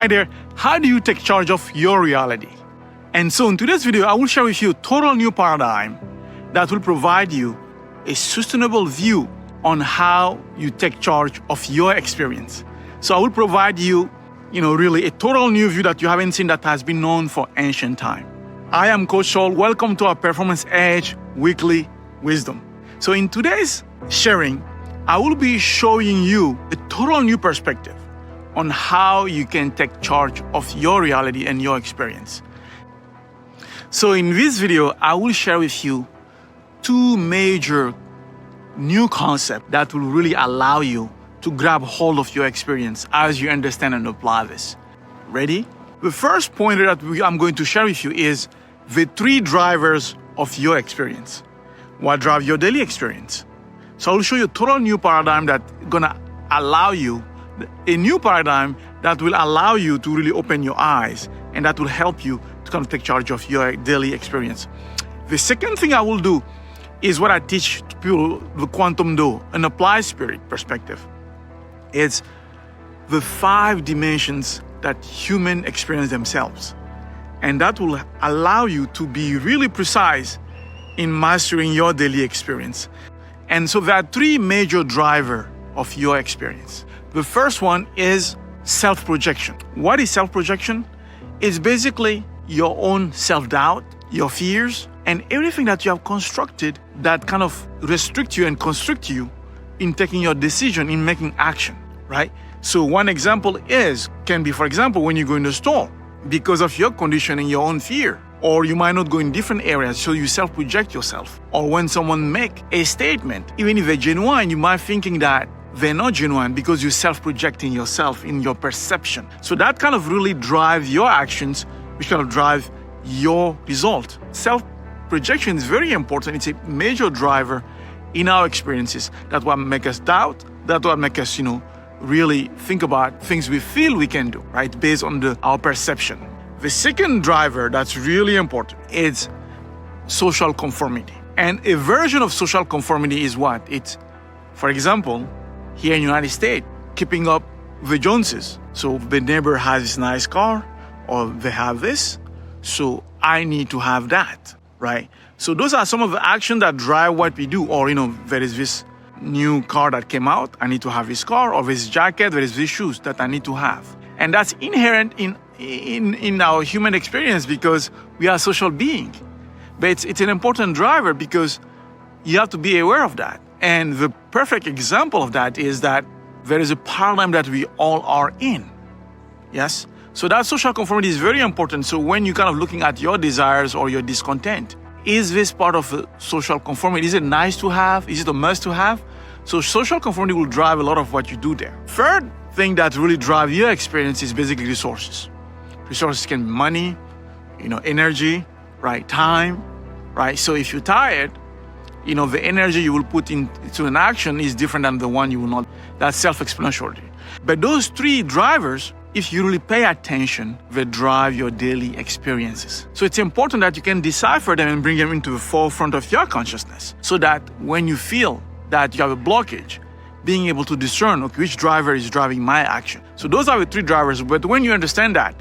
Hi there, how do you take charge of your reality? And so in today's video, I will share with you a total new paradigm that will provide you a sustainable view on how you take charge of your experience. So I will provide you, really a total new view that you haven't seen that has been known for ancient time. I am Coach Saul. Welcome to our Performance Edge Weekly Wisdom. So in today's sharing, I will be showing you a total new perspective on how you can take charge of your reality and your experience. So in this video, I will share with you two major new concepts that will really allow you to grab hold of your experience as you understand and apply this. Ready? The first pointer that I'm going to share with you is the three drivers of your experience. What drives your daily experience? So I'll show you a total new paradigm that's gonna allow you, a new paradigm that will allow you to really open your eyes and that will help you to kind of take charge of your daily experience. The second thing I will do is what I teach to people, the quantum door, an applied spirit perspective. It's the 5 dimensions that humans experience themselves. And that will allow you to be really precise in mastering your daily experience. And so there are 3 major drivers of your experience. The first one is self-projection. What is self-projection? It's basically your own self-doubt, your fears, and everything that you have constructed that kind of restrict you and constrict you in taking your decision, in making action, right? So one example can be, for example, when you go in the store, because of your condition and your own fear, or you might not go in different areas, so you self-project yourself. Or when someone make a statement, even if they're genuine, you might thinking that they're not genuine because you're self-projecting yourself in your perception. So that kind of really drives your actions, which kind of drive your result. Self-projection is very important. It's a major driver in our experiences. That's what make us doubt. That's what make us, really think about things we feel we can do, right? Based on our perception. The second driver that's really important is social conformity. And a version of social conformity is what? It's, for example, here in the United States, keeping up the Joneses. So the neighbor has this nice car, or they have this, so I need to have that, right? So those are some of the actions that drive what we do. Or, there is this new car that came out, I need to have this car, or this jacket, there is these shoes that I need to have. And that's inherent in our human experience because we are social beings. But it's an important driver because you have to be aware of that. And the perfect example of that is that there is a paradigm that we all are in. Yes? So that social conformity is very important. So when you're kind of looking at your desires or your discontent, is this part of a social conformity? Is it nice to have? Is it a must to have? So social conformity will drive a lot of what you do there. Third thing that really drives your experience is basically resources. Resources can be money, energy, right? Time, right? So if you're tired, the energy you will put into an action is different than the one you will not. That's self-explanatory. But those 3 drivers, if you really pay attention, they drive your daily experiences. So it's important that you can decipher them and bring them into the forefront of your consciousness so that when you feel that you have a blockage, being able to discern, okay, which driver is driving my action. So those are the 3 drivers. But when you understand that,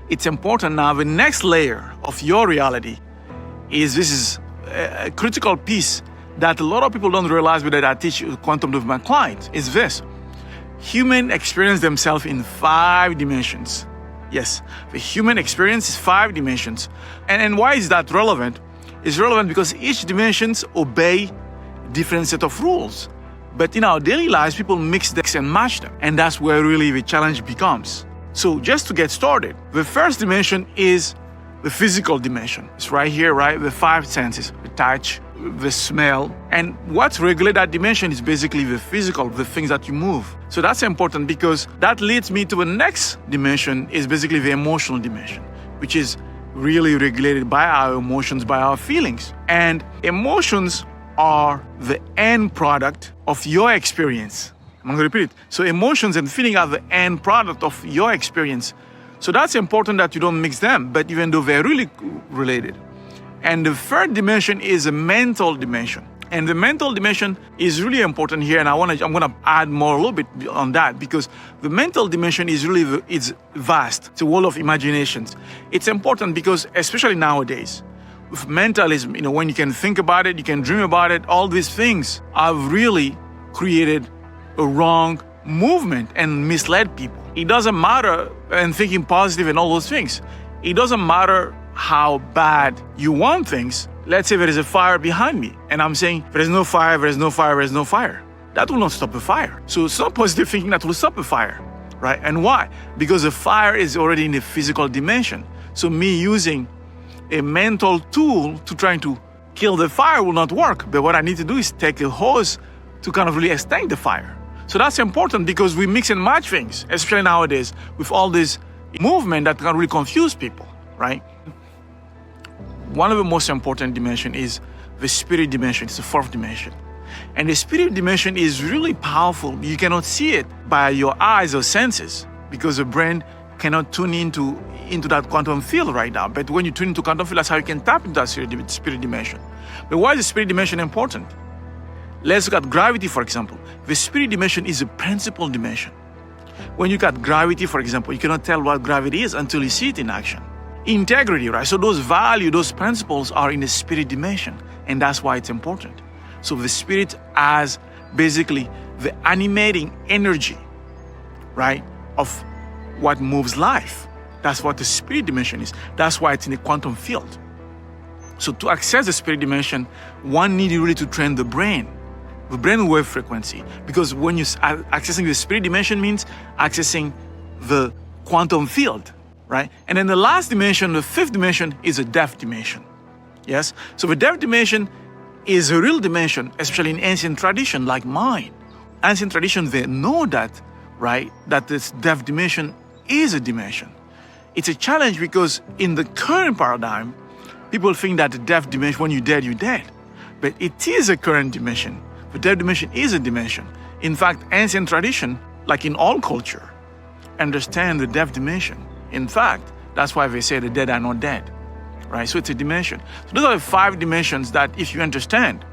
it's important now. The next layer of your reality is a critical piece that a lot of people don't realize, but that I teach quantum with my clients, is this. Human experience themselves in 5 dimensions. Yes, the human experience is 5 dimensions. And why is that relevant? It's relevant because each dimensions obey different set of rules. But in our daily lives, people mix them and match them. And that's where really the challenge becomes. So just to get started, the first dimension is the physical dimension. It's right here, right? The 5 senses, the touch, the smell. And what regulates that dimension is basically the physical, the things that you move. So that's important because that leads me to the next dimension is basically the emotional dimension, which is really regulated by our emotions, by our feelings. And emotions are the end product of your experience. I'm going to repeat it. So emotions and feeling are the end product of your experience. So that's important that you don't mix them, but even though they're really related. And the third dimension is a mental dimension. And the mental dimension is really important here, and I'm going to add more a little bit on that, because the mental dimension is really it's vast. It's a world of imaginations. It's important because, especially nowadays, with mentalism, when you can think about it, you can dream about it, all these things have really created a wrong movement and misled people. It doesn't matter, and thinking positive and all those things, it doesn't matter how bad you want things. Let's say there is a fire behind me, and I'm saying, there is no fire, there is no fire, there is no fire. That will not stop a fire. So it's not positive thinking that will stop a fire, right? And why? Because the fire is already in the physical dimension. So me using a mental tool to trying to kill the fire will not work. But what I need to do is take a hose to kind of really extinguish the fire. So that's important, because we mix and match things, especially nowadays with all this movement that can really confuse people, right? One of the most important dimensions is the spirit dimension. It's the fourth dimension. And the spirit dimension is really powerful. You cannot see it by your eyes or senses, because the brain cannot tune into that quantum field right now. But when you tune into quantum field, that's how you can tap into that spirit dimension. But why is the spirit dimension important? Let's look at gravity, for example. The spirit dimension is a principal dimension. When you look at gravity, for example, you cannot tell what gravity is until you see it in action. Integrity, right? So those values, those principles are in the spirit dimension, and that's why it's important. So the spirit has basically the animating energy, right, of what moves life. That's what the spirit dimension is. That's why it's in the quantum field. So to access the spirit dimension, one needs really to train the brain wave frequency, because when you accessing the spirit dimension means accessing the quantum field. Right? And then the last dimension, the fifth dimension, is a depth dimension. Yes? So the depth dimension is a real dimension, especially in ancient tradition like mine. Ancient tradition, they know that, right? That this depth dimension is a dimension. It's a challenge because in the current paradigm, people think that the depth dimension, when you're dead, you're dead. But it is a current dimension. The depth dimension is a dimension. In fact, ancient tradition, like in all culture, understand the depth dimension. In fact, that's why they say the dead are not dead, right? So it's a dimension. So those are the 5 dimensions that if you understand,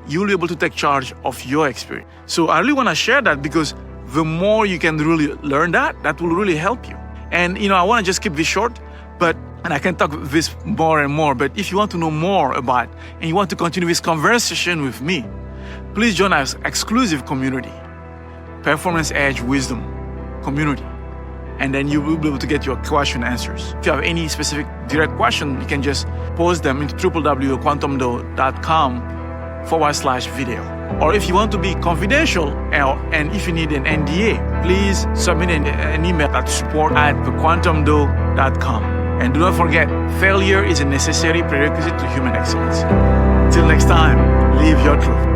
you'll be able to take charge of your experience. So I really want to share that, because the more you can really learn that will really help you. And, I want to just keep this short, and I can talk this more and more, but if you want to know more about, and you want to continue this conversation with me, please join our exclusive community, Performance Edge Wisdom Community. And then you will be able to get your question answers. If you have any specific direct question, you can just post them into www.quantumdo.com/video. Or if you want to be confidential, and if you need an NDA, please submit an email at support@thequantumdo.com. And do not forget, failure is a necessary prerequisite to human excellence. Till next time, live your truth.